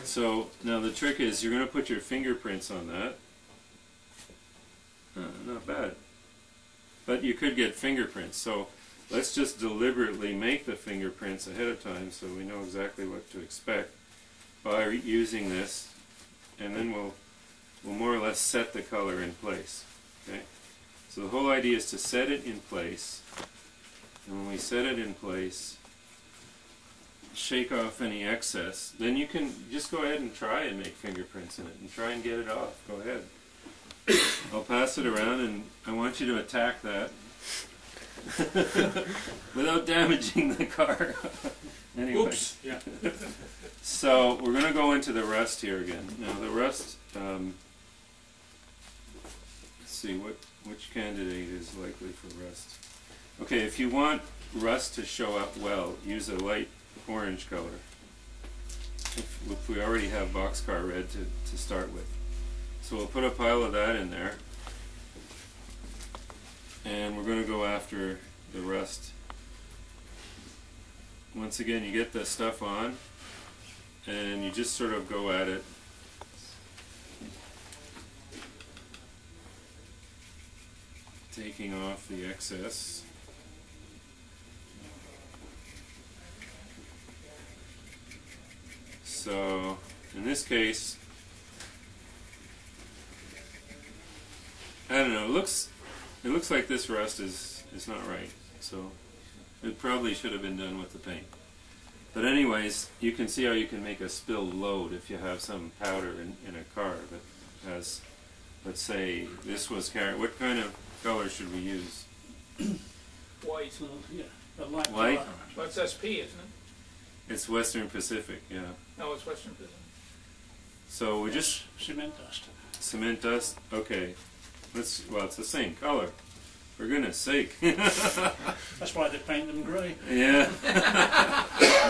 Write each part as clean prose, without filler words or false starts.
So now the trick is you're going to put your fingerprints on that. Not bad. But you could get fingerprints. So let's just deliberately make the fingerprints ahead of time so we know exactly what to expect by using this, and then we'll more or less set the color in place. Okay? So the whole idea is to set it in place, and when we set it in place, shake off any excess. Then you can just go ahead and try and make fingerprints in it and try and get it off. Go ahead. I'll pass it around and I want you to attack that without damaging the car. Anyway. Oops. Yeah. So we're going to go into the rust here again. Now the rust, let's see which candidate is likely for rust. Okay, if you want rust to show up well, use a light orange color. If we already have boxcar red to start with. So we'll put a pile of that in there, and we're going to go after the rust. Once again, you get the stuff on, and you just sort of go at it. Taking off the excess. So, in this case, I don't know, it looks like this rust is not right, so it probably should have been done with the paint. But anyways, you can see how you can make a spilled load if you have some powder in a car that has, let's say, this was what kind of color should we use? White. Yeah, a light White? Well, it's SP, isn't it? It's Western Pacific, yeah. No, it's Western Pacific. So we just... cement dust. Cement dust? Okay. Well, it's the same color. For goodness sake. That's why they paint them grey. Yeah.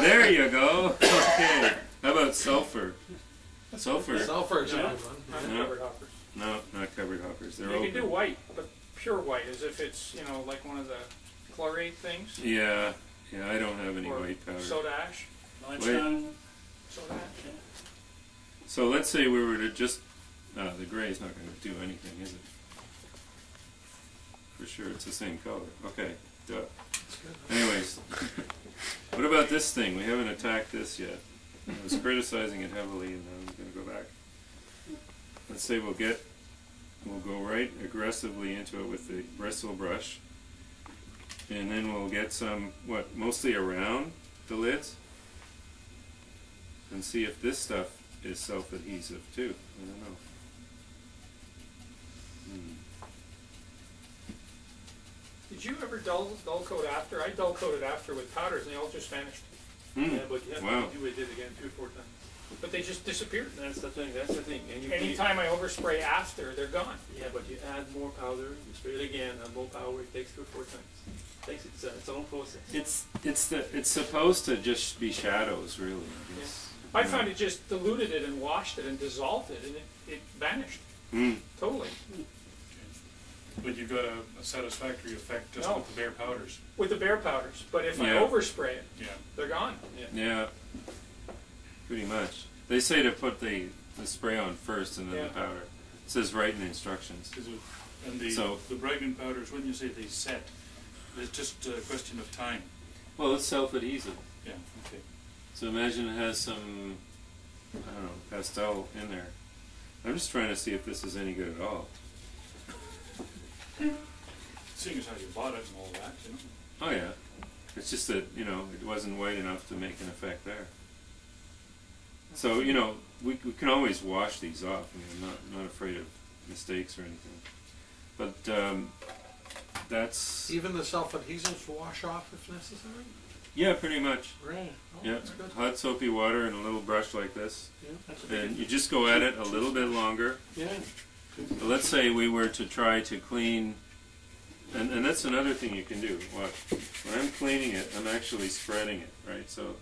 There you go. Okay. How about sulfur? Sulfur. Sulfur is a No, good one. not No. covered hoppers. No, not covered hoppers. They're You open. can do white, but pure white, as if it's, you know, like one of the chlorate things. Yeah. Yeah, I don't have any Or white powder. soda ash. Limestone. Soda ash. Yeah. So let's say we were to just... the gray is not going to do anything, is it? For sure, it's the same color. Okay, duh. Anyways, what about this thing? We haven't attacked this yet. I was criticizing it heavily, and now I'm going to go back. Let's say we'll go right aggressively into it with the bristle brush, and then we'll get some, mostly around the lids, and see if this stuff is self-adhesive too. I don't know. Did you ever dull coat after? I dull coated after with powders, and they all just vanished. Yeah, but you have Wow. to do it again 3 or 4 times. But they just disappeared. That's the thing. That's the thing. And you Anytime I overspray after, they're gone. Yeah, but you add more powder, you spray it again, add more power. It takes 3 or 4 times. It takes its own process. It's supposed to just be shadows, really. I found it just diluted it and washed it and dissolved it, and it vanished. Totally. But you got a satisfactory effect just No. with the bare powders. With the bare powders. But if I Yeah. overspray it, Yeah. they're gone. Yeah, pretty much. They say to put the spray on first and then Yeah. the powder. It says right in the instructions. And the So- the Bragdon powders, when you say they set, it's just a question of time. Well, it's self-adhesive. Yeah. Okay. So imagine it has some, I don't know, pastel in there. I'm just trying to see if this is any good at all. Seeing as how you bought it and all that, you know. Oh yeah. It's just that, it wasn't white enough to make an effect there. So, we can always wash these off. I mean, I'm not afraid of mistakes or anything. But that's... Even the self-adhesives wash off if necessary? Yeah, pretty much. Right. Oh, Yeah, that's good. hot soapy water and a little brush like this. Yeah. That's a big And you just go at it a little bit longer. Yeah. Let's say we were to try to clean, and that's another thing you can do. Watch. When I'm cleaning it, I'm actually spreading it, right? So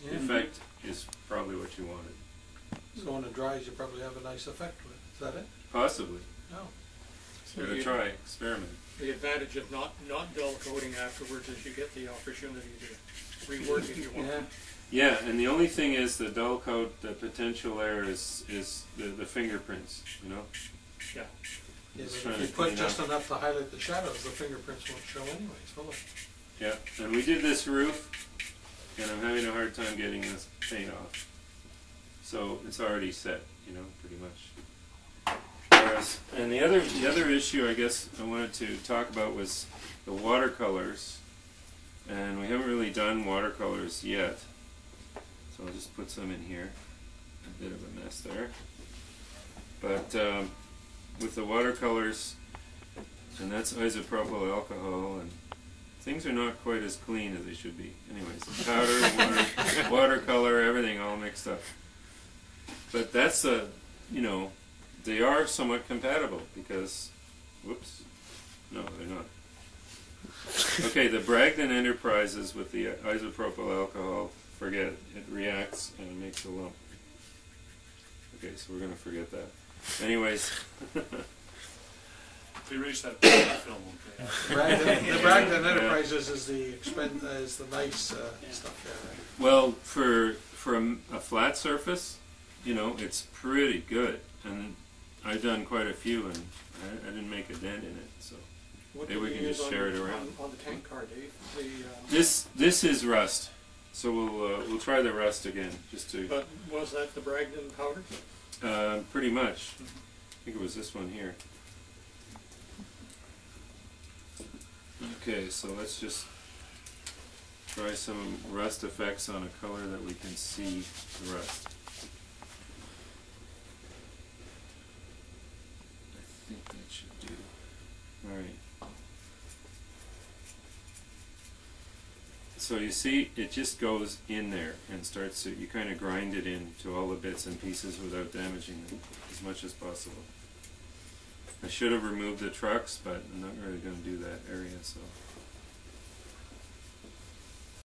the Yeah. effect is probably what you wanted. So when it dries, you probably have a nice effect with it. Is that it? Possibly. No. Give it a try. Experiment. The advantage of not dull coating afterwards is you get the opportunity to rework if you want. Yeah. Yeah, and the only thing is the dull coat, the potential there is the fingerprints, you know? Yeah. Yeah, Just but trying if you to put clean just up. enough to highlight the shadows, the fingerprints won't show anyways, will it? Yeah, and we did this roof, and I'm having a hard time getting this paint off. So it's already set, you know, pretty much. Whereas, and the other issue I guess I wanted to talk about was the watercolors, and we haven't really done watercolors yet. So I'll just put some in here. A bit of a mess there. But with the watercolors, and that's isopropyl alcohol, and things are not quite as clean as they should be. Anyways, powder, watercolor, everything all mixed up. But that's you know, they are somewhat compatible because, whoops, no, they're not. Okay, the Bragdon Enterprises with the isopropyl alcohol, forget it. It reacts and it makes a lump. Okay, so we're going to forget that. Anyways. Erase that film, okay? The Bragdon Enterprises is the nice stuff there, right? Well, for a flat surface, you know, it's pretty good. And I've done quite a few, and I didn't make a dent in it, so What maybe did we you can use just share it around. on the tank car, Dave? This is rust, so we'll try the rust again, just to But was that the Bragdon powder? pretty much. I think it was this one here. Okay, so let's just try some rust effects on a color that we can see the rust. I think that should do. Alright. So you see, it just goes in there and starts to, you kind of grind it into all the bits and pieces without damaging them as much as possible. I should have removed the trucks, but I'm not really going to do that area, so.